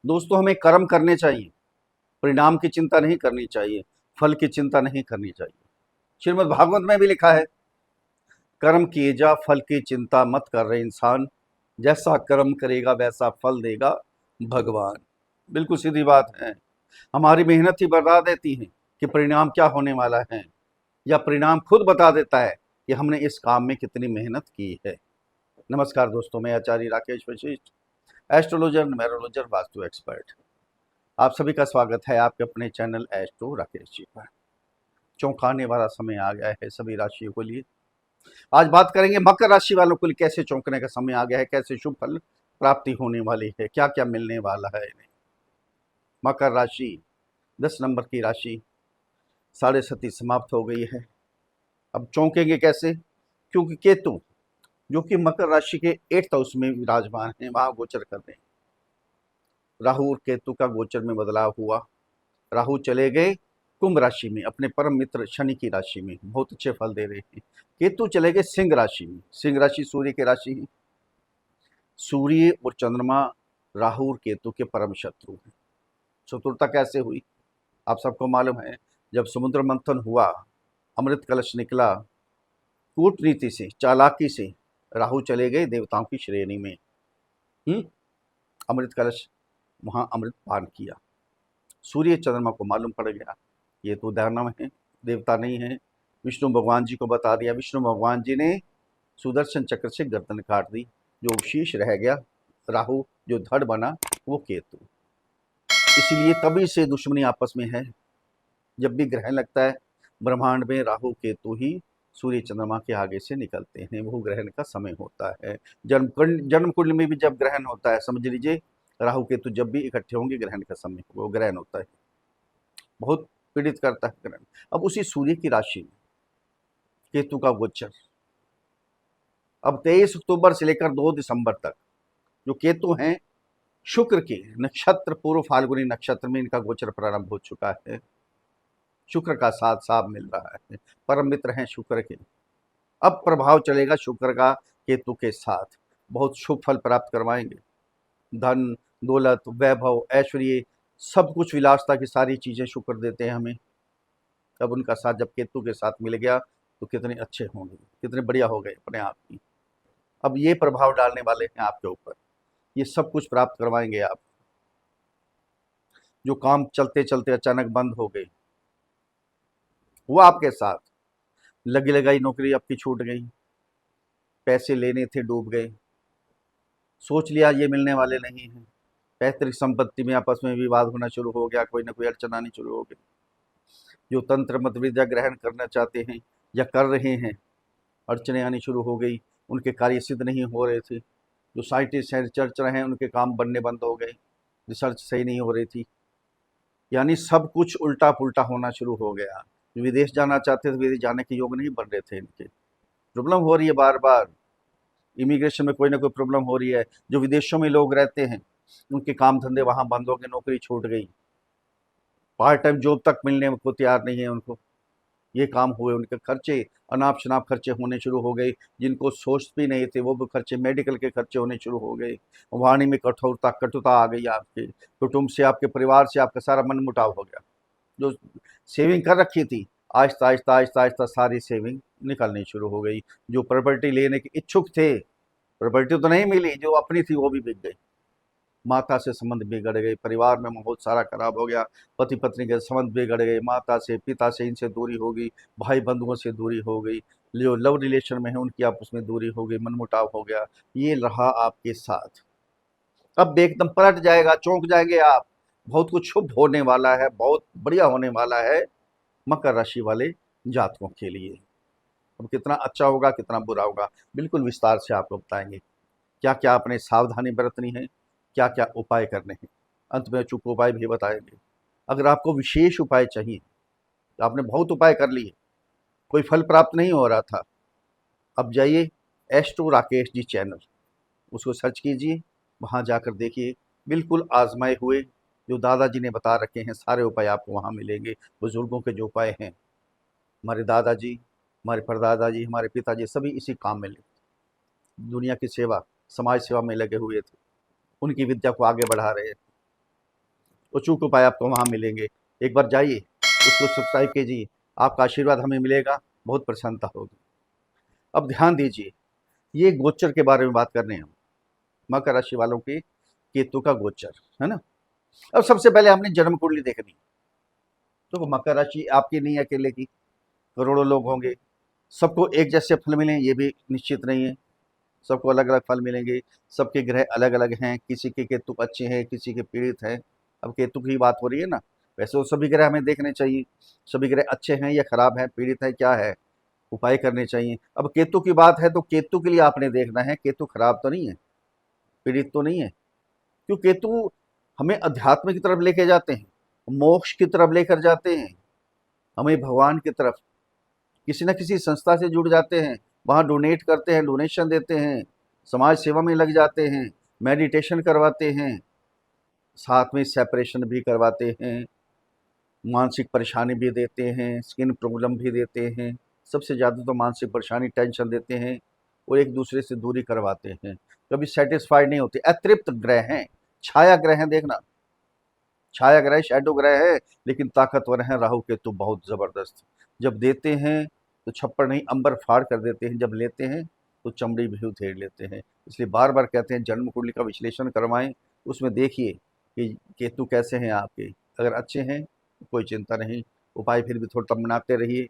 दोस्तों, हमें कर्म करने चाहिए, परिणाम की चिंता नहीं करनी चाहिए, फल की चिंता नहीं करनी चाहिए। श्रीमद् भागवत में भी लिखा है, कर्म किए जा फल की चिंता मत कर रहे इंसान, जैसा कर्म करेगा वैसा फल देगा भगवान। बिल्कुल सीधी बात है। हमारी मेहनत ही बता देती है कि परिणाम क्या होने वाला है, या परिणाम खुद बता देता है कि हमने इस काम में कितनी मेहनत की है। नमस्कार दोस्तों, मैं Acharya Rakesh Vashishth, astrologer, numerologer, vastu expert. आप सभी का स्वागत है आपके अपने चैनल एस्ट्रो राकेश जी पर। चौंकाने वाला समय आ गया है सभी राशियों के लिए। आज बात करेंगे मकर राशि वालों के लिए कैसे चौंकने का समय आ गया है, कैसे शुभ फल प्राप्ति होने वाली है, क्या क्या मिलने वाला है इन्हें। मकर राशि 10 नंबर की राशि, 7:30 समाप्त हो गई है। अब चौंकेंगे कैसे? क्योंकि केतु जो कि मकर राशि के 8th हाउस में विराजमान है, वहां गोचर कर रहे हैं। राहु और केतु का गोचर में बदलाव हुआ। राहु चले गए कुंभ राशि में, अपने परम मित्र शनि की राशि में, बहुत अच्छे फल दे रहे हैं। केतु चले गए सिंह राशि में। सिंह राशि सूर्य की राशि है। सूर्य और चंद्रमा राहु और केतु के परम शत्रु हैं। शत्रुता कैसे हुई? आप सबको मालूम है, जब समुद्र मंथन हुआ, अमृत कलश निकला, कूटनीति से, चालाकी से राहु चले गए देवताओं की श्रेणी में। अमृत कलश, वहां अमृत पान किया। सूर्य चंद्रमा को मालूम पड़ गया ये तो दानव है, देवता नहीं है। विष्णु भगवान जी को बता दिया। विष्णु भगवान जी ने सुदर्शन चक्र से गर्दन काट दी। जो शीश रह गया राहु, जो धड़ बना वो केतु। इसीलिए तभी से दुश्मनी आपस में है। जब भी ग्रहण लगता है ब्रह्मांड में, राहु केतु ही सूर्य चंद्रमा के आगे से निकलते हैं। वो ग्रहण का समय होता है। जन्म कुंडली में भी जब ग्रहण होता है, समझ लीजिए राहु केतु जब भी इकट्ठे होंगे ग्रहण का समय, वो ग्रहण होता है। बहुत पीड़ित करता है ग्रहण। अब उसी सूर्य की राशि में केतु का गोचर, अब 23 अक्टूबर से लेकर 2 दिसंबर तक जो केतु हैं, शुक्र के नक्षत्र पूर्व फाल्गुनी नक्षत्र में इनका गोचर प्रारंभ हो चुका है। शुक्र का साथ साथ मिल रहा है, परम मित्र हैं शुक्र के। अब प्रभाव चलेगा शुक्र का केतु के साथ, बहुत शुभ फल प्राप्त करवाएंगे। धन, दौलत, वैभव, ऐश्वर्य, सब कुछ, विलासता की सारी चीजें शुक्र देते हैं हमें। तब उनका साथ जब केतु के साथ मिल गया तो कितने अच्छे होंगे, कितने बढ़िया हो गए अपने आप ही। अब ये प्रभाव डालने वाले हैं आपके ऊपर, ये सब कुछ प्राप्त करवाएंगे आप। जो काम चलते चलते अचानक बंद हो गए, वो आपके साथ। लगी लगाई नौकरी आपकी छूट गई, पैसे लेने थे डूब गए, सोच लिया ये मिलने वाले नहीं हैं। पैतृक संपत्ति में आपस में विवाद होना शुरू हो गया, कोई ना कोई अड़चन आनी शुरू हो गई। जो तंत्र मंत्र विद्या ग्रहण करना चाहते हैं या कर रहे हैं, अड़चने आनी शुरू हो गई। उनके कार्य सिद्ध नहीं हो रहे थे। जो साइंटिस्ट हैं, रिसर्चर हैं, उनके काम बनने बंद हो गए। रिसर्च सही नहीं हो रही थी, यानी सब कुछ उल्टा पुल्टा होना शुरू हो गया। जो विदेश जाना चाहते थे, विदेश जाने के योग नहीं बन रहे थे इनके। प्रॉब्लम हो रही है बार बार, इमिग्रेशन में कोई ना कोई प्रॉब्लम हो रही है। जो विदेशों में लोग रहते हैं, उनके काम धंधे वहाँ बंद हो गए, नौकरी छूट गई। पार्ट टाइम जॉब तक मिलने को तैयार नहीं है उनको। ये काम हुए, उनके खर्चे, अनाप शनाप खर्चे होने शुरू हो गए। जिनको सोच भी नहीं थे वो भी खर्चे, मेडिकल के खर्चे होने शुरू हो गए। वाणी में कठोरता, कटुता आ गई। आपके कुटुंब से, आपके परिवार से आपका सारा मन मुटाव हो गया। जो सेविंग कर रखी थी, आहिस्ता आहिस्ता आहिस्ता आहिस्ता सारी सेविंग निकलनी शुरू हो गई। जो प्रॉपर्टी लेने के इच्छुक थे, प्रॉपर्टी तो नहीं मिली, जो अपनी थी वो भी बिक गई। माता से संबंध बिगड़ गए, परिवार में माहौल सारा खराब हो गया। पति पत्नी के संबंध बिगड़ गए, माता से, पिता से, इनसे दूरी हो गई, भाई बंधुओं से दूरी हो गई। जो लव रिलेशन में है उनकी आपस में दूरी हो गई, मनमुटाव हो गया। ये रहा आपके साथ। अब एकदम पलट जाएगा, चौंक जाएंगे आप। बहुत कुछ शुभ होने वाला है, बहुत बढ़िया होने वाला है मकर राशि वाले जातकों के लिए। अब कितना अच्छा होगा, कितना बुरा होगा, बिल्कुल विस्तार से आपको बताएंगे। क्या क्या आपने सावधानी बरतनी है, क्या क्या उपाय करने हैं, अंत में अचूक उपाय भी बताएंगे। अगर आपको विशेष उपाय चाहिए, तो आपने बहुत उपाय कर लिए, कोई फल प्राप्त नहीं हो रहा था, अब जाइए एस्ट्रो राकेश जी चैनल, उसको सर्च कीजिए, वहाँ जाकर देखिए। बिल्कुल आजमाए हुए जो दादाजी ने बता रखे हैं सारे उपाय आपको वहाँ मिलेंगे। बुजुर्गों के जो उपाय हैं, हमारे दादाजी, हमारे परदादा जी, हमारे पिताजी सभी इसी काम में लगे, दुनिया की सेवा, समाज सेवा में लगे हुए थे। उनकी विद्या को आगे बढ़ा रहे थे। अचूक उपाय आपको वहाँ मिलेंगे। एक बार जाइए, उसको सब्सक्राइब कीजिए, आपका आशीर्वाद हमें मिलेगा, बहुत प्रसन्नता होगी। अब ध्यान दीजिए, ये गोचर के बारे में बात कर रहे हैं हम, मकर राशि वालों के केतु का गोचर, है ना। अब सबसे पहले हमने जन्म कुंडली देखनी। तो मकर राशि आपकी नहीं है अकेले की, करोड़ों लोग होंगे, सबको एक जैसे फल मिलें ये भी निश्चित नहीं है, सबको अलग अलग फल मिलेंगे। सबके ग्रह अलग अलग हैं, किसी के केतु अच्छे हैं, किसी के पीड़ित हैं। अब केतु की बात हो रही है ना, वैसे तो सभी ग्रह हमें देखने चाहिए, सभी ग्रह अच्छे हैं या खराब हैं, पीड़ित है क्या है, उपाय करने चाहिए। अब केतु की बात है तो केतु के लिए आपने देखना है, केतु खराब तो नहीं है, पीड़ित तो नहीं है, क्यों केतु हमें अध्यात्म की तरफ लेके जाते हैं, मोक्ष की तरफ लेकर जाते हैं, हमें भगवान की तरफ, किसी न किसी संस्था से जुड़ जाते हैं, वहाँ डोनेट करते हैं, डोनेशन देते हैं, समाज सेवा में लग जाते हैं, मेडिटेशन करवाते हैं, साथ में सेपरेशन भी करवाते हैं, मानसिक परेशानी भी देते हैं, स्किन प्रॉब्लम भी देते हैं, सबसे ज़्यादा तो मानसिक परेशानी, टेंशन देते हैं और एक दूसरे से दूरी करवाते हैं। कभी सेटिस्फाइड नहीं होते, अतृप्त ग्रह हैं, छाया ग्रह हैं, देखना छाया ग्रह शैडो ग्रह है, लेकिन ताकतवर हैं, राहु केतु बहुत ज़बरदस्त। जब देते हैं तो छप्पर नहीं अंबर फाड़ कर देते हैं, जब लेते हैं तो चमड़ी भी उधेड़ लेते हैं। इसलिए बार बार कहते हैं जन्म कुंडली का विश्लेषण करवाएं, उसमें देखिए कि केतु कैसे हैं आपके। अगर अच्छे हैं तो कोई चिंता नहीं, उपाय फिर भी थोड़ा बनाते रहिए।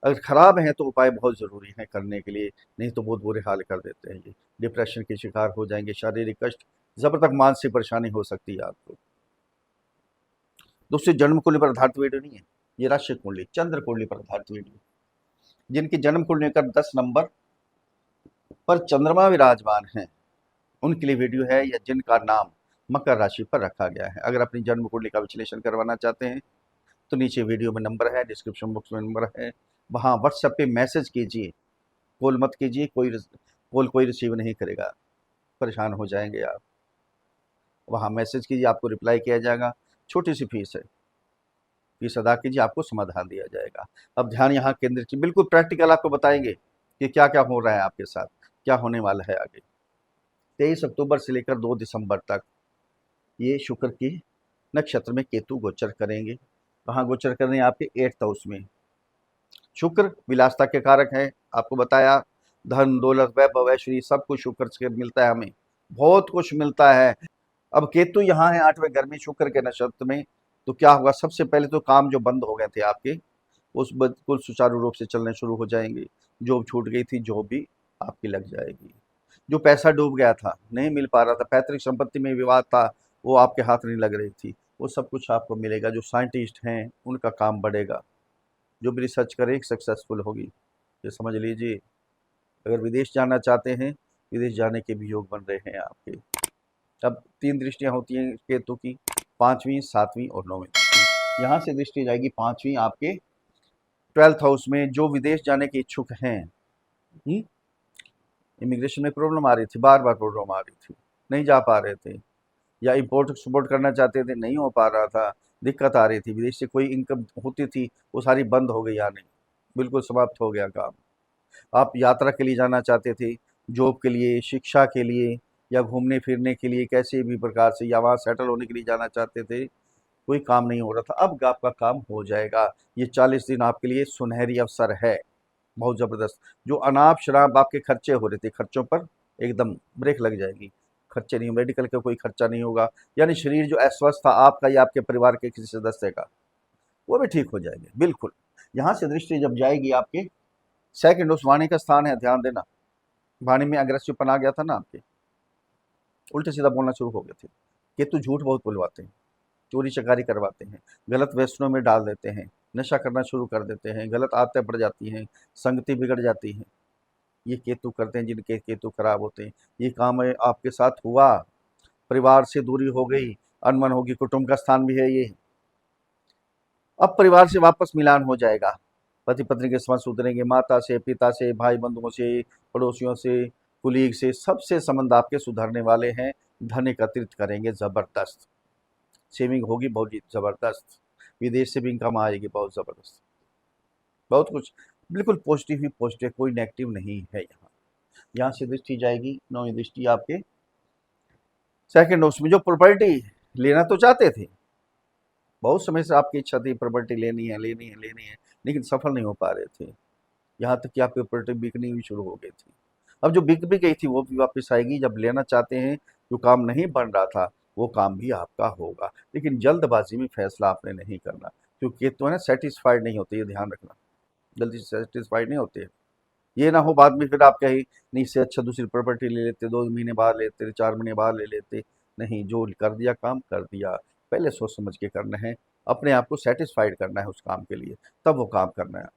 अगर खराब हैं तो उपाय बहुत ज़रूरी हैं करने के लिए, नहीं तो बहुत बुरे हाल कर देते हैं। ये डिप्रेशन के शिकार हो जाएंगे, शारीरिक कष्ट, जबरदस्त मानसिक परेशानी हो सकती है आपको। दोस्तों जन्म कुंडली पर आधारित वीडियो नहीं है, ये राशि कुंडली चंद्र कुंडली पर आधारित वीडियो। जिनकी जन्म कुंडली का 10 नंबर पर चंद्रमा विराजमान है उनके लिए वीडियो है, या जिनका नाम मकर राशि पर रखा गया है। अगर अपनी जन्म कुंडली का विश्लेषण करवाना चाहते हैं तो नीचे वीडियो में नंबर है, डिस्क्रिप्शन बॉक्स में नंबर है, वहाँ व्हाट्सएप पे मैसेज कीजिए, कॉल मत कीजिए, कॉल कोई रिसीव नहीं करेगा, परेशान हो जाएंगे आप। वहाँ मैसेज कीजिए, आपको रिप्लाई किया जाएगा, छोटी सी फीस है, फीस अदा कीजिए, आपको समाधान दिया जाएगा। अब ध्यान यहाँ केंद्रित कीजिए, बिल्कुल प्रैक्टिकल आपको बताएंगे कि क्या क्या हो रहा है आपके साथ, क्या होने वाला है आगे। 23 अक्टूबर से लेकर 2 दिसंबर तक ये शुक्र की नक्षत्र में केतु गोचर करेंगे। कहाँ गोचर कर रहे हैं? आपके 8th हाउस में। शुक्र विलासता के कारक है, आपको बताया, धन दौलत वैभव ऐश्वर्य सब कुछ शुक्र से मिलता है, हमें बहुत कुछ मिलता है। अब केतु यहाँ है 8वें घर में शुक्र के नक्षत्र में, तो क्या होगा? सबसे पहले तो काम जो बंद हो गए थे आपके, उस बिल्कुल सुचारू रूप से चलने शुरू हो जाएंगे। जॉब छूट गई थी, जॉब भी आपकी लग जाएगी। जो पैसा डूब गया था, नहीं मिल पा रहा था, पैतृक संपत्ति में विवाद था, वो आपके हाथ नहीं लग रही थी, वो सब कुछ आपको मिलेगा। जो साइंटिस्ट हैं उनका काम बढ़ेगा, जो भी रिसर्च करें सक्सेसफुल होगी, ये समझ लीजिए। अगर विदेश जाना चाहते हैं, विदेश जाने के भी योग बन रहे हैं आपके। अब 3 दृष्टियां होती हैं केतु की, 5वीं, 7वीं और 9वीं दृष्टि। यहाँ से दृष्टि जाएगी 5वीं आपके 12th हाउस में। जो विदेश जाने के इच्छुक हैं, इमिग्रेशन में प्रॉब्लम आ रही थी, बार बार प्रॉब्लम आ रही थी, नहीं जा पा रहे थे, या इम्पोर्ट एक्सपोर्ट करना चाहते थे, नहीं हो पा रहा था, दिक्कत आ रही थी, विदेश से कोई इनकम होती थी वो सारी बंद हो गई, या नहीं, बिल्कुल समाप्त हो गया काम। आप यात्रा के लिए जाना चाहते थे, जॉब के लिए, शिक्षा के लिए, या घूमने फिरने के लिए, कैसे भी प्रकार से, या वहाँ सेटल होने के लिए जाना चाहते थे, कोई काम नहीं हो रहा था, अब आपका काम हो जाएगा। ये 40 दिन आपके लिए सुनहरी अवसर है, बहुत ज़बरदस्त। जो अनाप शराब आपके खर्चे हो रहे थे, खर्चों पर एकदम ब्रेक लग जाएगी, खर्चे नहीं, मेडिकल का कोई खर्चा नहीं होगा, यानी शरीर जो अस्वस्थ था आपका या आपके परिवार के किसी सदस्य का, वो भी ठीक हो जाएंगे बिल्कुल। यहाँ से दृष्टि जब जाएगी आपके 2nd हाउस, वाणी का स्थान है, ध्यान देना। वाणी में अग्रेसिव पन आ गया था ना आपके, उल्टे सीधा बोलना शुरू हो गए थे। केतु झूठ बहुत बोलवाते हैं, चोरी चकारी करवाते हैं, गलत व्यसनों में डाल देते हैं, नशा करना शुरू कर देते हैं, गलत आदतें पड़ जाती हैं, संगति बिगड़ जाती है। ये केतु करते हैं, जिनके केतु खराब होते हैं। ये काम आपके साथ हुआ, परिवार से दूरी हो गई, अनबन होगी, कुटुंब का स्थान भी है ये। अब परिवार से वापस मिलान हो जाएगा, पति पत्नी के संबंध सुधरेंगे, माता से, पिता से, भाई बंधुओं से, पड़ोसियों से, कुलीग से, सबसे संबंध आपके सुधरने वाले हैं। धन एकत्रित करेंगे जबरदस्त, सेविंग होगी बहुत जबरदस्त, विदेश से भी इनकम आएगी बहुत जबरदस्त, बहुत कुछ बिल्कुल पॉजिटिव ही पॉजिटिव, कोई नेगेटिव नहीं है। यहाँ से दृष्टि जाएगी 9वीं दृष्टि आपके 2nd हाउस में। जो प्रॉपर्टी लेना तो चाहते थे, बहुत समय से आपकी इच्छा थी प्रॉपर्टी लेनी है लेनी है लेनी है, लेकिन सफल नहीं हो पा रहे थे। यहाँ तक कि आपकी प्रॉपर्टी बिकनी भी शुरू हो गई थी। अब जो बिक भी गई थी वो भी वापस आएगी। जब लेना चाहते हैं, जो काम नहीं बन रहा था वो काम भी आपका होगा, लेकिन जल्दबाजी में फैसला आपने नहीं करना, क्योंकि तो है ना, सेटिस्फाइड नहीं होते, ये ध्यान रखना। जल्दी से सेटिस्फाइड नहीं होते। ये ना हो बाद में फिर आप कहीं, नहीं इससे अच्छा दूसरी प्रॉपर्टी ले लेते, 2 महीने बाद लेते, 4 महीने बाद ले लेते। नहीं, जो कर दिया काम कर दिया। पहले सोच समझ के करना है, अपने आप को सेटिस्फाइड करना है उस काम के लिए, तब वो काम करना है।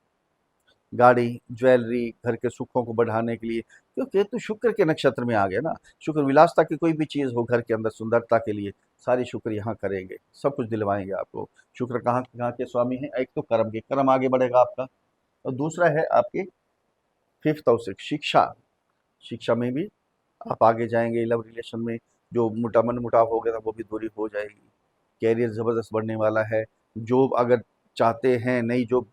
गाड़ी, ज्वेलरी, घर के सुखों को बढ़ाने के लिए, क्योंकि तो शुक्र के नक्षत्र में आ गया ना। शुक्र विलासता की कोई भी चीज़ हो घर के अंदर सुंदरता के लिए, सारी शुक्र यहाँ करेंगे, सब कुछ दिलवाएंगे आपको। शुक्र कहाँ कहाँ के स्वामी हैं? एक तो कर्म के, कर्म आगे बढ़ेगा आपका, और दूसरा है आपके फिफ्थ हाउस से शिक्षा। शिक्षा में भी आप आगे जाएंगे। लव रिलेशन में जो मन मुटाव हो गया था वो भी दूरी हो जाएगी। कैरियर ज़बरदस्त बढ़ने वाला है। जॉब अगर चाहते हैं, नई जॉब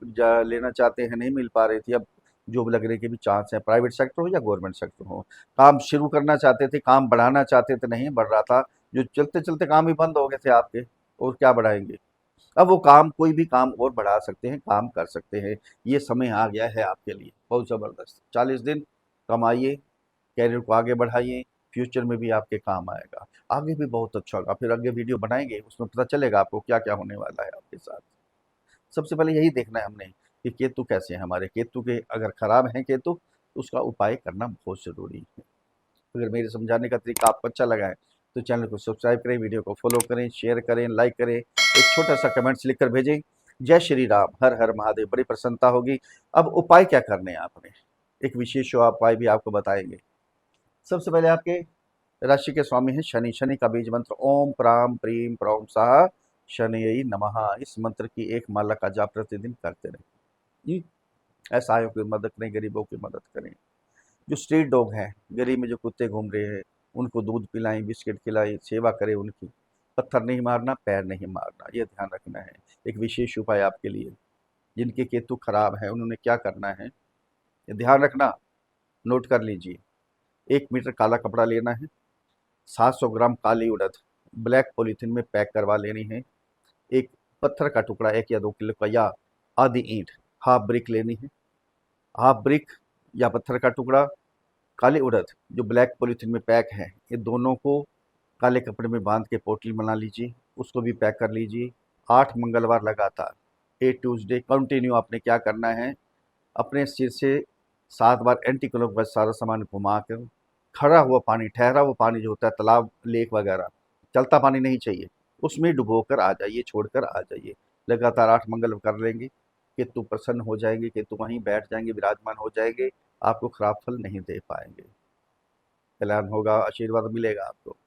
लेना चाहते हैं, नहीं मिल पा रही थी, अब जॉब लगने के भी चांस है, प्राइवेट सेक्टर हो या गवर्नमेंट सेक्टर हो। काम शुरू करना चाहते थे, काम बढ़ाना चाहते थे, नहीं बढ़ रहा था, जो चलते चलते काम ही बंद हो गए थे आपके, और क्या बढ़ाएंगे। अब वो काम, कोई भी काम और बढ़ा सकते हैं, काम कर सकते हैं। ये समय आ गया है आपके लिए बहुत ज़बरदस्त। 40 दिन कमाइए, कैरियर को आगे बढ़ाइए, फ्यूचर में भी आपके काम आएगा। आगे भी बहुत अच्छा होगा, फिर आगे वीडियो बनाएंगे, उसमें पता चलेगा आपको क्या क्या होने वाला है आपके साथ। सबसे पहले यही देखना है हमने कि केतु कैसे हैं हमारे। केतु के अगर खराब हैं केतु, तो उसका उपाय करना बहुत ज़रूरी है। अगर मेरे समझाने का तरीका आपको अच्छा लगा है, तो चैनल को सब्सक्राइब करें, वीडियो को फॉलो करें, शेयर करें, लाइक करें, एक छोटा सा कमेंट्स लिख कर भेजें। जय श्री राम, हर हर महादेव, बड़ी प्रसन्नता होगी। अब उपाय क्या करने हैं आपने, एक विशेष उपाय भी आपको बताएंगे। सबसे पहले आपके राशि के स्वामी हैं शनि। शनि का बीज मंत्र ओम प्राम प्रीम प्रौम साह शनयई नमः। इस मंत्र की एक माला का जाप प्रतिदिन करते रहें। असहायों की मदद करें, गरीबों की मदद करें। जो स्ट्रीट डॉग हैं, गली में जो कुत्ते घूम रहे हैं, उनको दूध पिलाएं, बिस्किट खिलाएं, सेवा करें उनकी। पत्थर नहीं मारना, पैर नहीं मारना, ये ध्यान रखना है। एक विशेष उपाय आपके लिए। जिनके केतु खराब है उन्होंने क्या करना है, ये ध्यान रखना, नोट कर लीजिए। 1 मीटर काला कपड़ा लेना है, 700 ग्राम काली उड़द ब्लैक पॉलीथीन में पैक करवा लेनी है। एक पत्थर का टुकड़ा 1 या 2 किलो का, या आधी ईंट, हाफ ब्रिक लेनी है। हाफ ब्रिक या पत्थर का टुकड़ा, काली उड़द जो ब्लैक पॉलीथीन में पैक है, ये दोनों को काले कपड़े में बांध के पोटली बना लीजिए, उसको भी पैक कर लीजिए। 8 मंगलवार लगातार, 8 ट्यूसडे कंटिन्यू आपने क्या करना है, अपने सिर से 7 बार एंटी क्लॉकवाइज सारा सामान घुमा कर, खड़ा हुआ पानी, ठहरा हुआ पानी जो होता है तालाब लेक वगैरह, चलता पानी नहीं चाहिए, उसमें डुबो कर आ जाइए, छोड़कर आ जाइए। लगातार 8 मंगल कर लेंगे, केतु प्रसन्न हो जाएंगे, केतु वहीं बैठ जाएंगे, विराजमान हो जाएंगे, आपको खराब फल नहीं दे पाएंगे। कल्याण होगा, आशीर्वाद मिलेगा आपको।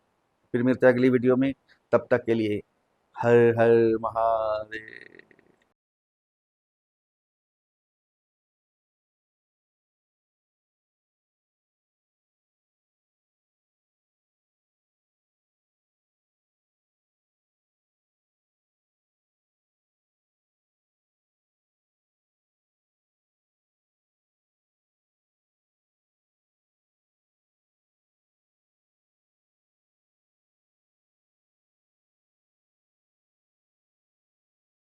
फिर मिलते हैं अगली वीडियो में, तब तक के लिए हर हर महादेव।